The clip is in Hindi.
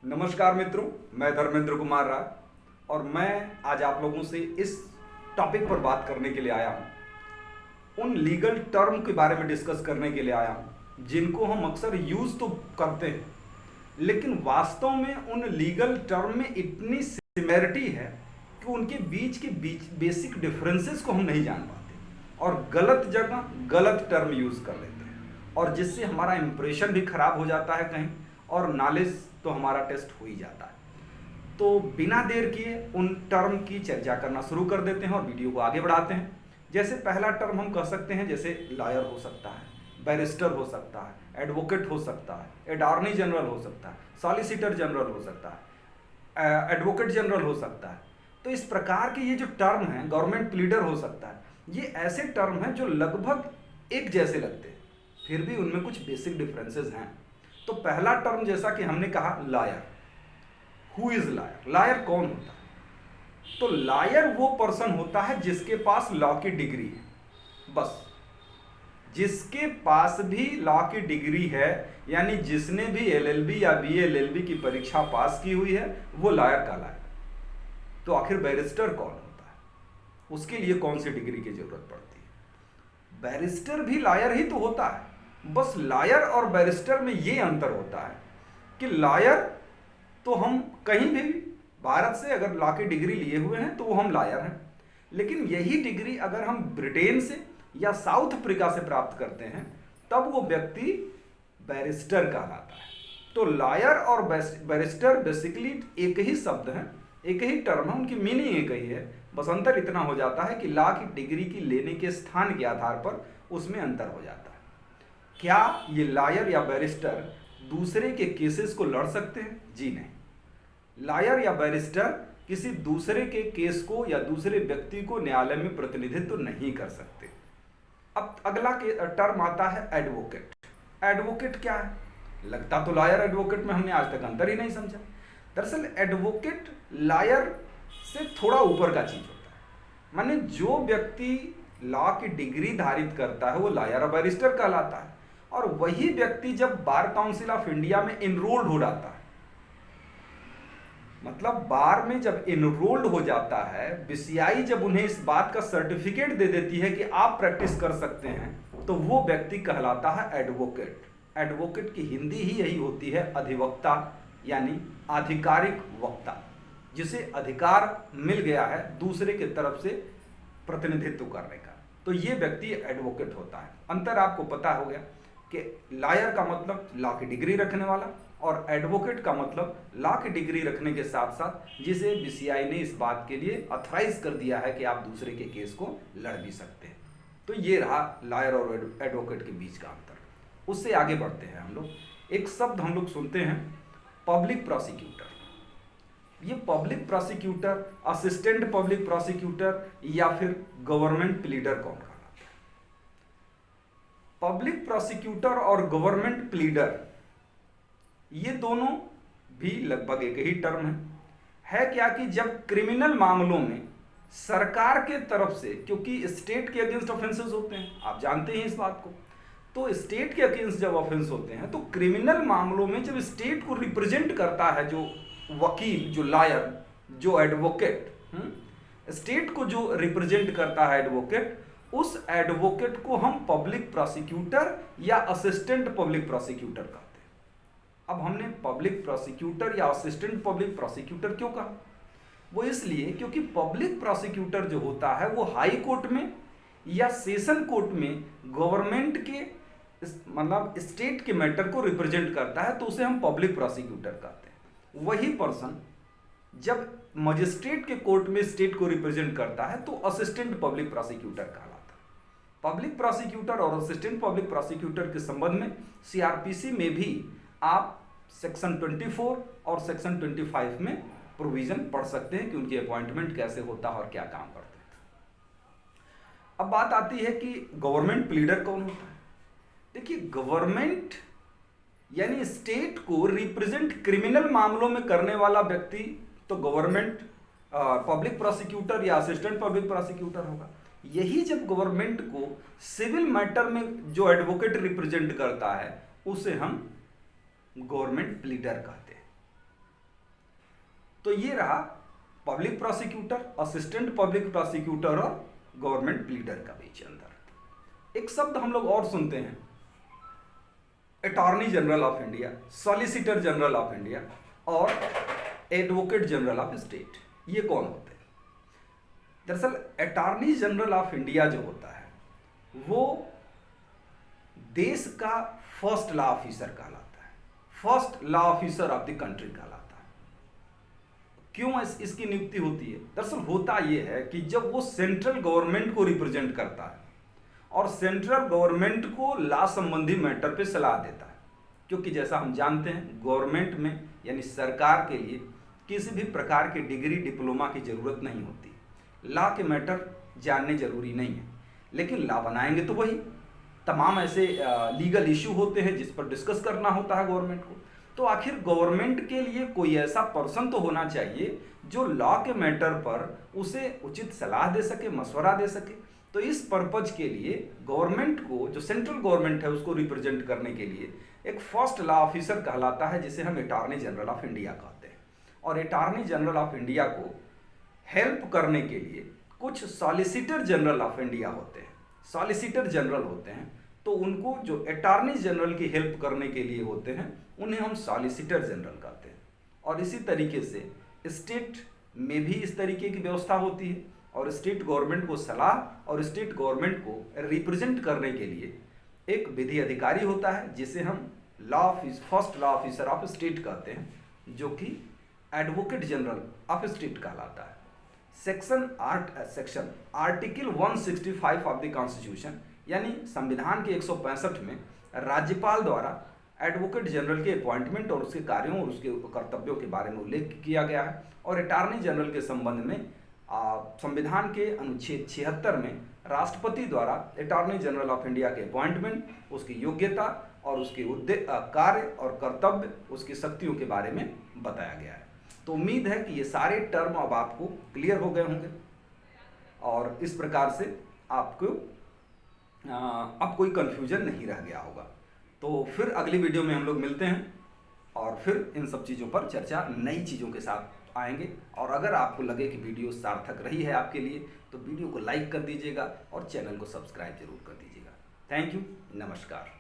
नमस्कार मित्रों, मैं धर्मेंद्र कुमार राय और मैं आज आप लोगों से इस टॉपिक पर बात करने के लिए आया हूँ। उन लीगल टर्म के बारे में डिस्कस करने के लिए आया हूँ जिनको हम अक्सर यूज़ तो करते हैं, लेकिन वास्तव में उन लीगल टर्म में इतनी सिमिलरिटी है कि उनके बीच के बेसिक डिफरेंसेस को हम नहीं जान पाते और गलत जगह गलत टर्म यूज़ कर लेते हैं, और जिससे हमारा इंप्रेशन भी खराब हो जाता है कहीं, और नॉलेज तो हमारा टेस्ट हो ही जाता है। तो बिना देर किए उन टर्म की चर्चा करना शुरू कर देते हैं और वीडियो को आगे बढ़ाते हैं। जैसे पहला टर्म हम कह सकते हैं, जैसे लॉयर हो सकता है, बैरिस्टर हो सकता है, एडवोकेट हो सकता है, अटॉर्नी जनरल हो सकता है, सॉलिसिटर जनरल हो सकता है, एडवोकेट जनरल हो सकता है। तो इस प्रकार के ये जो टर्म हैं, गवर्नमेंट प्लीडर हो सकता है, ये ऐसे टर्म हैं जो लगभग एक जैसे लगते हैं, फिर भी उनमें कुछ बेसिक डिफरेंसेस हैं। तो पहला टर्म जैसा कि हमने कहा, lawyer. Who is lawyer? Lawyer कौन होता है? तो लॉयर वो पर्सन होता है जिसके पास लॉ की डिग्री है, बस। जिसके पास भी लॉ की डिग्री है, यानी जिसने भी एलएलबी या बीएलएलबी की परीक्षा पास की हुई है, वो लॉयर कहलाएगा। तो आखिर बैरिस्टर कौन होता है? उसके लिए कौन सी डिग्री की जरूरत पड़ती है? बैरिस्टर भी लॉयर ही तो होता है, बस लॉयर और बैरिस्टर में ये अंतर होता है कि लॉयर तो हम कहीं भी भारत से अगर लॉ की डिग्री लिए हुए हैं तो वो हम लॉयर हैं, लेकिन यही डिग्री अगर हम ब्रिटेन से या साउथ अफ्रीका से प्राप्त करते हैं तब वो व्यक्ति बैरिस्टर कहलाता है। तो लॉयर और बैरिस्टर बेसिकली एक ही शब्द है, एक ही टर्म है, उनकी मीनिंग एक ही है, बस अंतर इतना हो जाता है कि लॉ की डिग्री की लेने के स्थान के आधार पर उसमें अंतर हो जाता है। क्या ये लॉयर या बैरिस्टर दूसरे के केसेस को लड़ सकते हैं? जी नहीं। लॉयर या बैरिस्टर किसी दूसरे के केस को या दूसरे व्यक्ति को न्यायालय में प्रतिनिधित्व नहीं कर सकते। अब अगला टर्म आता है एडवोकेट। एडवोकेट क्या है? लगता तो लॉयर एडवोकेट में हमने आज तक अंतर ही नहीं समझा। दरअसल एडवोकेट लॉयर से थोड़ा ऊपर का चीज होता है, माने जो व्यक्ति लॉ की डिग्री धारित करता है वो लॉयर और बैरिस्टर कहलाता है, और वही व्यक्ति जब बार काउंसिल ऑफ इंडिया में इनरोल्ड हो जाता है, मतलब बार में जब इनरोल्ड हो जाता है, बीसीआई जब उन्हें इस बात का सर्टिफिकेट दे देती है कि आप प्रैक्टिस कर सकते हैं, तो वो व्यक्ति कहलाता है एडवोकेट। एडवोकेट की हिंदी ही यही होती है, अधिवक्ता, यानी आधिकारिक वक्ता, जिसे अधिकार मिल गया है दूसरे की तरफ से प्रतिनिधित्व करने का, तो ये व्यक्ति एडवोकेट होता है। अंतर आपको पता हो गया कि लॉयर का मतलब लॉ की डिग्री रखने वाला, और एडवोकेट का मतलब लॉ की डिग्री रखने के साथ साथ जिसे बीसीआई ने इस बात के लिए ऑथराइज कर दिया है कि आप दूसरे के केस को लड़ भी सकते हैं। तो ये रहा लॉयर और एडवोकेट के बीच का अंतर। उससे आगे बढ़ते हैं हम लोग। एक शब्द हम लोग सुनते हैं, पब्लिक प्रोसिक्यूटर। ये public prosecutor, assistant public prosecutor या फिर गवर्नमेंट प्लीडर कौन कहलाता है? पब्लिक प्रोसिक्यूटर और गवर्नमेंट प्लीडर ये दोनों भी लगभग एक ही टर्म है क्या कि जब क्रिमिनल मामलों में सरकार के तरफ से, क्योंकि स्टेट के अगेंस्ट ऑफेंसेस होते हैं, आप जानते हैं इस बात को, तो स्टेट के अगेंस्ट जब ऑफेंस होते हैं तो क्रिमिनल मामलों में जब स्टेट को रिप्रेजेंट करता है जो वकील, जो लॉयर, जो एडवोकेट, स्टेट को जो रिप्रेजेंट करता है एडवोकेट, उस एडवोकेट को हम पब्लिक प्रोसिक्यूटर या असिस्टेंट पब्लिक प्रोसिक्यूटर कहते हैं। अब हमने पब्लिक प्रोसिक्यूटर या असिस्टेंट पब्लिक प्रोसिक्यूटर क्यों कहा? वो इसलिए क्योंकि पब्लिक प्रोसिक्यूटर जो होता है वो हाई कोर्ट में या सेशन कोर्ट में गवर्नमेंट के मतलब स्टेट के मैटर को रिप्रेजेंट करता है, तो उसे हम पब्लिक प्रोसिक्यूटर कहते हैं। वही पर्सन जब मजिस्ट्रेट के कोर्ट में स्टेट को रिप्रेजेंट करता है तो असिस्टेंट पब्लिक प्रोसिक्यूटर कहलाता है। पब्लिक प्रोसिक्यूटर और असिस्टेंट पब्लिक प्रोसिक्यूटर के संबंध में सीआरपीसी में भी आप सेक्शन 24 और सेक्शन 25 में प्रोविजन पढ़ सकते हैं कि उनकी अपॉइंटमेंट कैसे होता है और क्या काम करते हैं। अब बात आती है कि गवर्नमेंट प्लीडर कौन होता है। देखिए, गवर्नमेंट यानी स्टेट को रिप्रेजेंट क्रिमिनल मामलों में करने वाला व्यक्ति तो गवर्नमेंट पब्लिक प्रोसिक्यूटर या असिस्टेंट पब्लिक प्रोसिक्यूटर होगा। यही जब गवर्नमेंट को सिविल मैटर में जो एडवोकेट रिप्रेजेंट करता है उसे हम गवर्नमेंट प्लीडर कहते हैं। तो ये रहा public prosecutor, assistant public prosecutor और गवर्नमेंट प्लीडर का बीच अंतर। एक शब्द हम लोग और सुनते हैं, attorney general of India, solicitor general of India और एडवोकेट जनरल ऑफ स्टेट। ये कौन होते हैं? दरअसल अटॉर्नी जनरल ऑफ इंडिया जो होता है वो देश का फर्स्ट लॉ ऑफिसर कहलाता है, first law officer of the country कहलाता है। क्यों इसकी नियुक्ति होती है? दरअसल होता यह है कि जब वो सेंट्रल गवर्नमेंट को रिप्रेजेंट करता है और सेंट्रल गवर्नमेंट को लॉ संबंधी मैटर पे सलाह देता है, क्योंकि जैसा हम जानते हैं गवर्नमेंट में यानी सरकार के लिए किसी भी प्रकार के डिग्री डिप्लोमा की ज़रूरत नहीं होती, लॉ के मैटर जानने जरूरी नहीं है, लेकिन लॉ बनाएंगे तो वही तमाम ऐसे लीगल इशू होते हैं जिस पर डिस्कस करना होता है गवर्नमेंट को। तो आखिर गवर्नमेंट के लिए कोई ऐसा पर्सन तो होना चाहिए जो लॉ के मैटर पर उसे उचित सलाह दे सके, मशवरा दे सके। तो इस पर्पज के लिए गवर्नमेंट को, जो सेंट्रल गवर्नमेंट है, उसको रिप्रेजेंट करने के लिए एक फर्स्ट लॉ ऑफिसर कहलाता है जिसे हम अटॉर्नी जनरल ऑफ इंडिया कहते हैं। और अटॉर्नी जनरल ऑफ इंडिया को हेल्प करने के लिए कुछ सॉलिसिटर जनरल ऑफ इंडिया होते हैं, सॉलिसिटर जनरल होते हैं। तो उनको जो अटॉर्नी जनरल की हेल्प करने के लिए होते हैं उन्हें हम सॉलिसिटर जनरल कहते हैं। और इसी तरीके से स्टेट में भी इस तरीके की व्यवस्था होती है और स्टेट गवर्नमेंट को सलाह और स्टेट गवर्नमेंट को रिप्रेजेंट करने के लिए एक विधि अधिकारी होता है जिसे हम first law officer of state कहते हैं, जो कि एडवोकेट जनरल ऑफ स्टेट कहलाता है। Section article 165 of the constitution यानी संविधान के 165 में राज्यपाल द्वारा एडवोकेट जनरल के अपॉइंटमेंट और उसके कार्यों और उसके कर्तव्यों के बारे में उल्लेख किया गया है। और अटॉर्नी जनरल के संबंध में संविधान के अनुच्छेद 76 में राष्ट्रपति द्वारा अटॉर्नी जनरल ऑफ इंडिया के अपॉइंटमेंट, उसकी योग्यता और उसके कार्य और कर्तव्य, उसकी शक्तियों के बारे में बताया गया है। तो उम्मीद है कि ये सारे टर्म अब आपको क्लियर हो गए होंगे और इस प्रकार से आपको अब कोई कन्फ्यूजन नहीं रह गया होगा। तो फिर अगली वीडियो में हम लोग मिलते हैं और फिर इन सब चीज़ों पर चर्चा, नई चीज़ों के साथ आएंगे। और अगर आपको लगे कि वीडियो सार्थक रही है आपके लिए तो वीडियो को लाइक कर दीजिएगा और चैनल को सब्सक्राइब जरूर कर दीजिएगा। थैंक यू, नमस्कार।